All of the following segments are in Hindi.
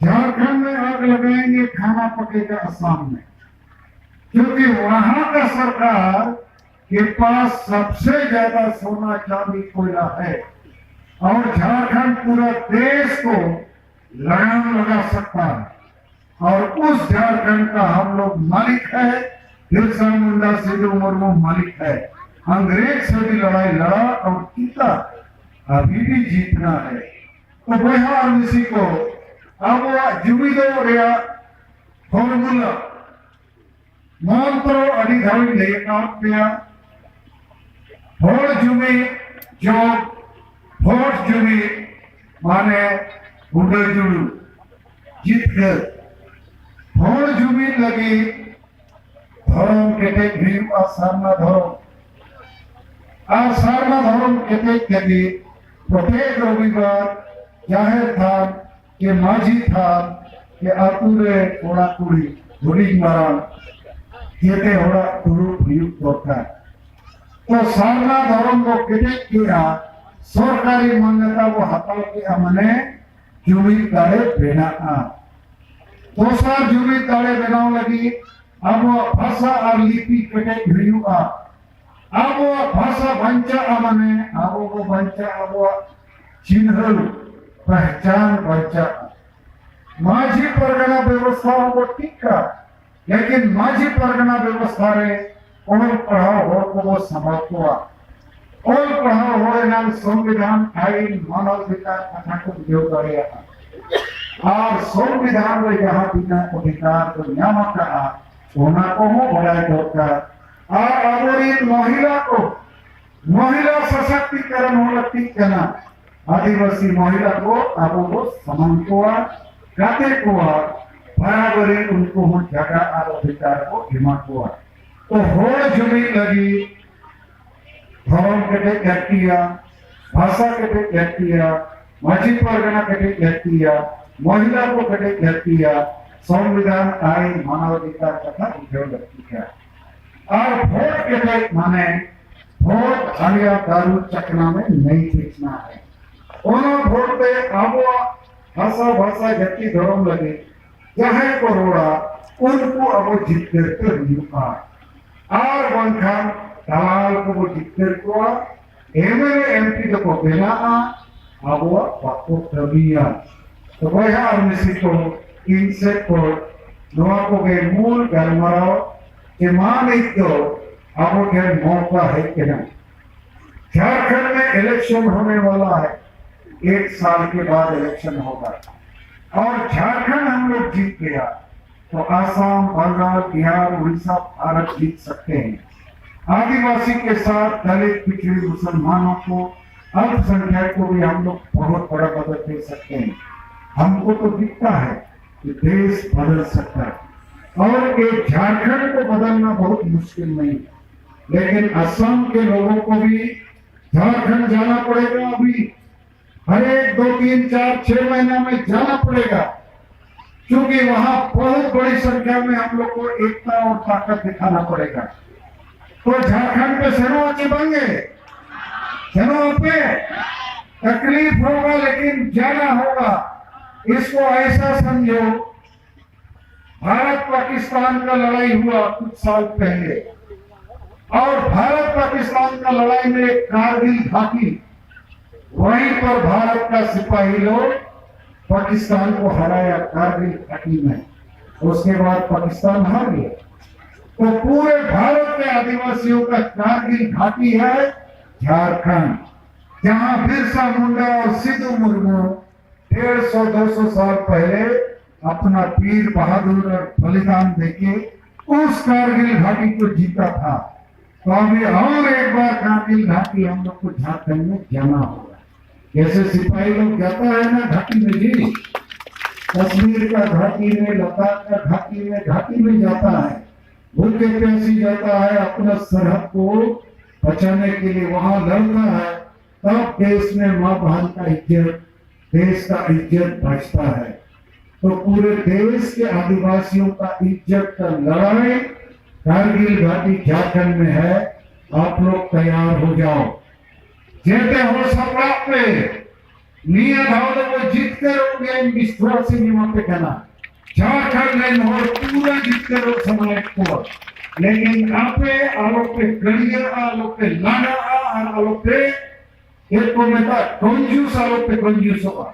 झारखंड में आग लगाएंगे, खाना पकेगा असम में, क्योंकि वहां का सरकार के पास सबसे ज्यादा सोना चांदी कोयला है और झारखंड पूरा देश को लगाम लगा सकता है और उस झारखंड का हम लोग मालिक है। बिरसा मुंडा सिद्धू मुर्मू मालिक है। अंग्रेज से भी लड़ाई लड़ा और जीता, अभी भी जीतना है। तो वह इसी को अब जुबिदो फॉर्मूला मंत्र अधिकारी लेकर भोट जुमी जो भोट जुमी माने बुढ़े जुड़ू जीत कर भोट जुमी लगी धर्म केटे भीम और सारना धर्म केटे लगी प्रत्येक रविवार जाहिर था के माझी था के आतुरे ओड़ा कुड़ी धुली मारा केटे ओड़ा तुरु भीम दरकार। तो सारना धर्म को केटे किया सरकारी मान्यता को हटाव के मने जुमी दाड़े बेना दोसर जुमी दाड़े बनाव लगी अब भाषा और लिपि केटे भिड़ुआ अब भाषा बंचा मने अब वो बंचा अब चिन्ह पहचान बंचा माझी परगना व्यवस्था को टीका, लेकिन माझी परगना व्यवस्था रे और पढ़ाओ हो को वो समझवा और पढ़ाओ हो नाम संविधान आईन मानव अधिकार कथा को उपयोग करेगा और संविधान में जहाँ बिना अधिकार को नियामक का होना को हो बड़ा दरकार और अगर महिला को महिला सशक्तिकरण हो लगती कहना आदिवासी महिला को अब वो समान को गाते को बराबरी उनको हो जगह और अधिकार को हिम्मत हुआ। तो हो जुमी लगी धर्म कटे कहतिया भाषा कटे कहतिया माझी परगना कटे कहतिया महिला को कटे कहतिया संविधान आईन मानवाधिकार तथा उपयोग लगती है और वोट कटे माने वोट हरिया दारू चकना में नहीं खींचना है। उन्होंने वोट पे अब भाषा जाति धर्म लगे चाहे करोड़ा उनको अब जीत कर दिया और वंखान दलाल को वो जीत कर एमएलए एमपी को बेना अब वो वाको तबिया। तो वह आदमी को इनसे को नवा को के मूल गलमराव के मान एक तो अब के मौका है कि ना झारखंड में इलेक्शन होने वाला है, 1 साल के बाद इलेक्शन होगा और झारखंड हम लोग जीत गया तो आसाम बंगाल बिहार उड़ीसा भारत जीत सकते हैं। आदिवासी के साथ दलित पिछड़े मुसलमानों को अल्पसंख्यक को भी हम लोग बहुत बड़ा मदद दे सकते हैं। हमको तो दिखता है कि देश बदल सकता है और एक झारखंड को बदलना बहुत मुश्किल नहीं, लेकिन असम के लोगों को भी झारखंड जाना पड़ेगा। अभी हर एक 2, 3, 4, 6 महीना में जाना पड़ेगा क्योंकि वहां बहुत बड़ी संख्या में हम लोग को एकता और ताकत दिखाना पड़ेगा। तो झारखंड पे सेनो अच्छे बनेंगे, सेनो पे तकलीफ होगा लेकिन जाना होगा। इसको ऐसा समझो भारत पाकिस्तान का लड़ाई हुआ कुछ साल पहले और भारत पाकिस्तान का लड़ाई में कारगिल घाटी वहीं पर भारत का सिपाही लोग पाकिस्तान को हराया कारगिल घाटी में, उसके बाद पाकिस्तान हार गया। तो पूरे भारत के आदिवासियों का कारगिल घाटी है झारखंड, जहां बिरसा मुंडा और सिद्धू मुर्मू 150-200 साल पहले अपना वीर बहादुर और बलिदान देके उस कारगिल घाटी को जीता था। तो अभी और एक बार कारगिल घाटी हम लोग को झारखंड में जाना होगा। जैसे सिपाही लोग जाता है ना घाटी में जी, कश्मीर का घाटी में, लद्दाख का घाटी में जाता है, भूखे प्यासी जाता है, अपना सरहद को बचाने के लिए वहां लड़ता है, तब देश में माँ बहन का इज्जत, देश का इज्जत बचता है। तो पूरे देश के आदिवासियों का इज्जत का लड़ाई कारगिल घाटी झारखंड में है। आप लोग तैयार हो जाओ, जेते हो सपना पे निया धाव को जीत करोगे विश्वास से निमाते कहना झारखंड में और पूरा जीत करो समय को लेकिन आपे आलोपे करियर आलोपे लाना आलोपे एक को में था कंजूस आलोपे कंजूस होगा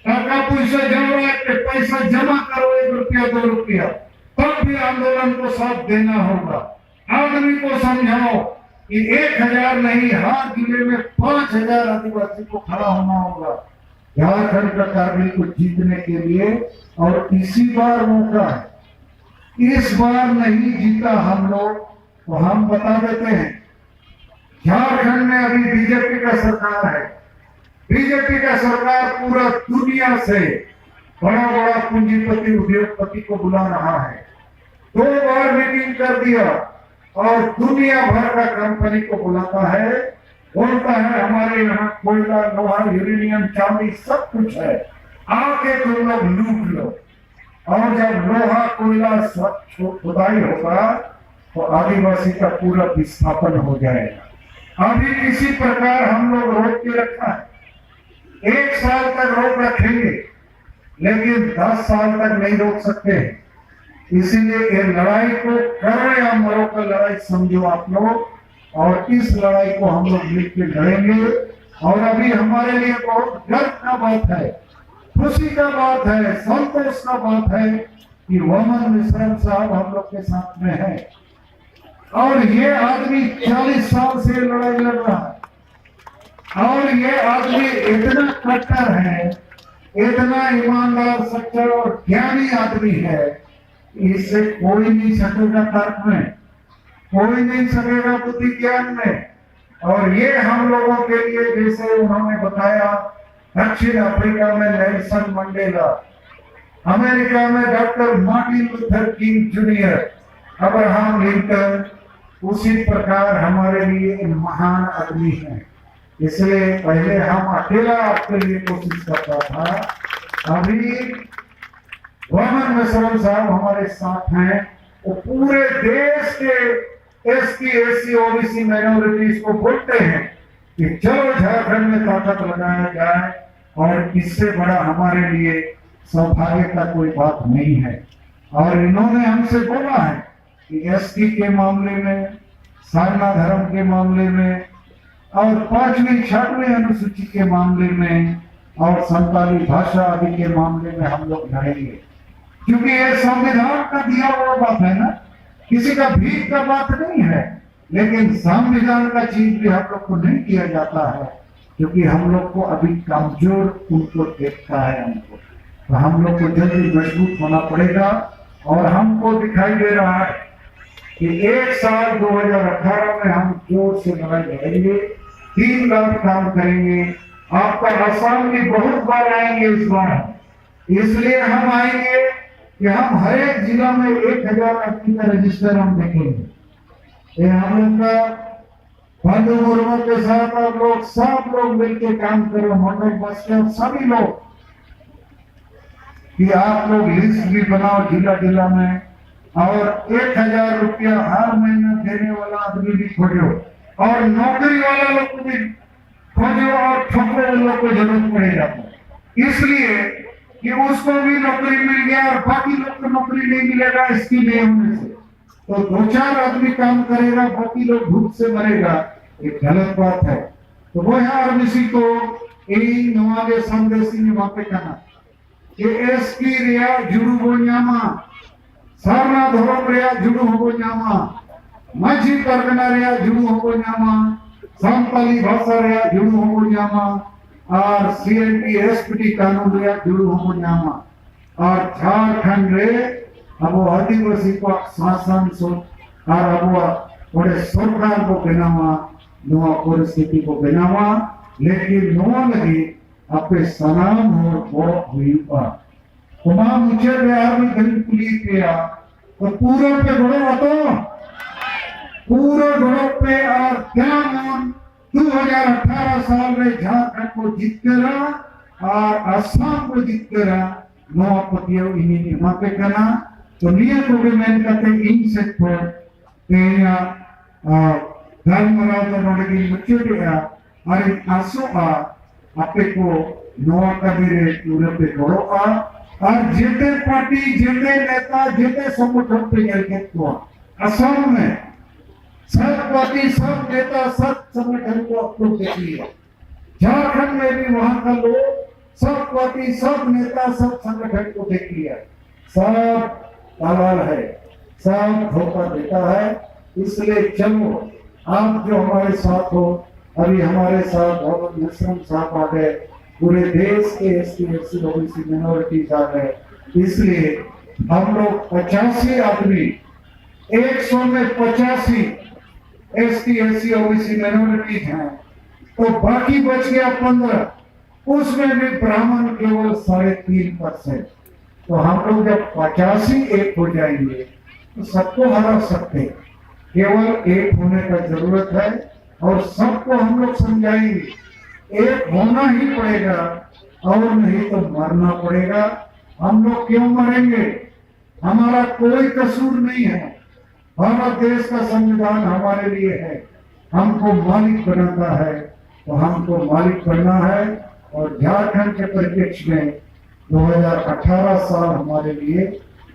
टाका पैसा जमा पैसा जमा करो 1 रुपया 2 रुपया तब भी आंदोलन को साथ देना होगा। आदमी को समझाओ कि 1000 नहीं हर जिले में 5000 आदिवासी को खड़ा होना होगा झारखंड का कारगिल को जीतने के लिए। और इसी बार मौका है, इस बार नहीं जीता हम लोग तो हम बता देते हैं झारखंड में अभी बीजेपी का सरकार है। बीजेपी का सरकार पूरा दुनिया से बड़ा बड़ा पूंजीपति उद्योगपति को बुला रहा है। 2 बार मीटिंग कर दिया और दुनिया भर का कंपनी को बुलाता है, बोलता है हमारे यहाँ कोयला लोहा यूरेनियम चांदी सब कुछ है, आके तुम लोग लूट लो। और जब लोहा कोयला खुदाई होगा तो आदिवासी का पूरा विस्थापन हो जाएगा। अभी किसी प्रकार हम लोग रोक के रखा है, 1 साल तक रोक रखेंगे लेकिन 10 साल तक नहीं रोक सकते। इसीलिए ये लड़ाई को करो या मरो का लड़ाई समझो आप लोग, और इस लड़ाई को हम लोग मिलकर लड़ेंगे। और अभी हमारे लिए बहुत गर्व का बात है, खुशी का बात है, संतोष का बात है कि वामन मिश्रम साहब हम लोग के साथ में है। और ये आदमी 40 साल से लड़ाई लड़ रहा है और ये आदमी इतना कट्टर है, इतना ईमानदार सच्चा और ज्ञानी आदमी है, इससे कोई नहीं सकेगा तर्क में, कोई नहीं सकेगा बुद्धि ज्ञान में। और ये हम लोगों के लिए जैसे उन्होंने बताया दक्षिण अफ्रीका में नेल्सन मंडेला, अमेरिका में doctor Martin Luther king junior, Abraham Lincoln, उसी प्रकार हमारे लिए महान आदमी हैं। इसलिए पहले हम अकेला आपके लिए कोशिश करता था, अभी वामन मिश्रम साहब हमारे साथ हैं। वो पूरे देश के एसटी एससी ओबीसी माइनॉरिटीज को बोलते हैं कि चलो झारखंड में ताकत लगाया जाए, और इससे बड़ा हमारे लिए सौभाग्य का कोई बात नहीं है। और इन्होंने हमसे बोला है कि एसटी के मामले में, सारना धर्म के मामले में, और 5वीं 6वीं अनुसूची के मामले में, और संताली भाषा आदि के मामले में हम लोग लड़ेंगे, क्योंकि ये संविधान का दिया हुआ बात है ना, किसी का भीख का बात नहीं है। लेकिन संविधान का चीज भी हम लोग को नहीं किया जाता है, क्योंकि हम लोग को अभी कमजोर उनको देखता है हमको, तो हम लोग को जल्दी मजबूत होना पड़ेगा। और हमको दिखाई दे रहा है कि 1 साल 2018 में हम जोर से लड़ाई लड़ेंगे, 3 लाख काम करेंगे। आपका आसाम भी बहुत बार आएंगे इस बार, इसलिए हम आएंगे कि हम हर एक जिला में 1000 व्यक्ति का रजिस्टर हम देखेंगे। ये हम लोग का बंधु मुर्मू के साथ और लोग सब लोग मिलकर काम करो, मंडल बस के सभी लोग, कि आप लोग लिस्ट भी बनाओ जिला जिला में, और 1000 रुपया हर महीना देने वाला आदमी भी खोजो, और नौकरी वाला लोग को भी खोजो, और ठोकरे लोग को जरूरत पड़ेगा, इसलिए कि उसको भी नौकरी मिल गया और बाकी लोग को नौकरी नहीं मिलेगा इसकी नहीं होने से, तो 2-4 आदमी काम करेगा, बाकी लोग भूख से मरेगा, ये गलत बात है। तो वो आरबीसी को यही नवागे संदेशी ने वहां पे कहना कि एसपी रिया जुड़ू बोन्यामा, सारना धर्म रिया जुड़ू हो बोन्यामा, माझी परगना रिया जुड़ू हो बोन्यामा, संताली भाषा रिया जुड़ू हो बोन्यामा, और सीएनटी एसपीटी कानून रिया जुड़ू हो बोन्यामा, और झारखंड रे अब आदिवासी को शासन सो और अब बड़े सरकार को बनावा, नवा परिस्थिति को बनावा, लेकिन नवा लगी अपने सलाम और बहुत हुई पर तमाम ऊंचे बिहार में गरीब पुलिस किया, तो पूरे पे घोड़ो तो पूरे घोड़ो पे, और क्या मन 2018 साल में झारखंड को जीत कर और असम को जीत कर नवा पतियों इन्हीं वहां पे करना, तो नियत मूवमेंट करते इन सेक्टर तेया धर्मराज नोडगी मुच्चुटिया और आसुआ आपे को नोआ कबीरे पूरे पे घोड़ो और जेते पार्टी जेते नेता जेते संगठन पे तो असम में सब पार्टी सब नेता सब संगठन को अप्रूव देती है। झारखंड में भी वहां का लोग सब पार्टी सब नेता सब संगठन को देखी है। सब दलाल है, सब धोखा देता है। इसलिए चलो आप जो हमारे साथ हो, अभी हमारे साथ भगवत मिश्रम साहब आ गए, पूरे देश के एसटी एससी ओबीसी मिनोरिटीज आ गए। इसलिए हम लोग 85 आदमी 100 में 85 एसटी एससी ओबीसी मिनोरिटीज हैं, तो बाकी बच गया 15, उसमें भी ब्राह्मण केवल 3.5%। तो हम लोग जब 85 एक हो जाएंगे तो सबको हरा सकते। केवल एक होने का जरूरत है और सबको हम लोग समझाएंगे एक होना ही पड़ेगा और नहीं तो मरना पड़ेगा। हम लोग क्यों मरेंगे? हमारा कोई कसूर नहीं है। भारत देश का संविधान हमारे लिए है, हमको मालिक बनाता है, तो हमको मालिक बनना है। और झारखंड के परिप्रेक्ष्य में 2018 साल हमारे लिए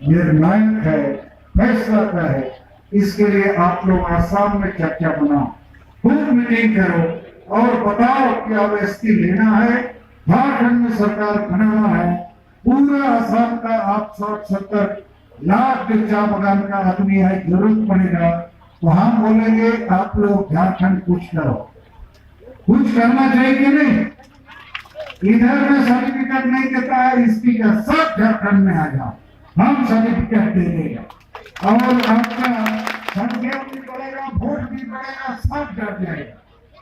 निर्णायक है, फैसला का है। इसके लिए आप लोग आसाम में चर्चा बनाओ, खूब मीटिंग करो और बताओ कि अब एसटी लेना है, झारखंड में सरकार बनाना है। पूरा आसाम का आप 60-70 लाख जो चाय बगान का आदमी है, जरूरत पड़ेगा तो हम बोलेंगे आप लोग झारखंड कुछ करो। कुछ करना चाहिए कि नहीं? इधर में सर्टिफिकेट नहीं देता है इसकी का, सब झारखंड में आ जाओ, हम सर्टिफिकेट दे देगा और आपका संख्या भी बढ़ेगा, वोट भी बढ़ेगा, सब डर जाएगा।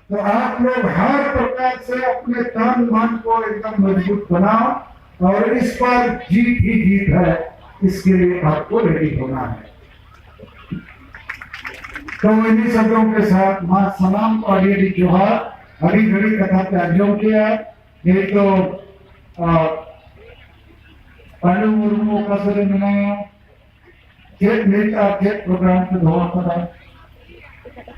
तो आप लोग हर प्रकार से अपने तन मन को एकदम मजबूत बनाओ और इस पर जीत ही जीत है, इसके लिए आपको रेडी होना है। तो इन्हीं शब्दों के साथ मां सलाम और ये जोहार हरी घड़ी कथा पे अंजाम किया। ये तो पांडु मुर्मू का सरे मनाया खेत नेता खेत प्रोग्राम पे धोआ पड़ा।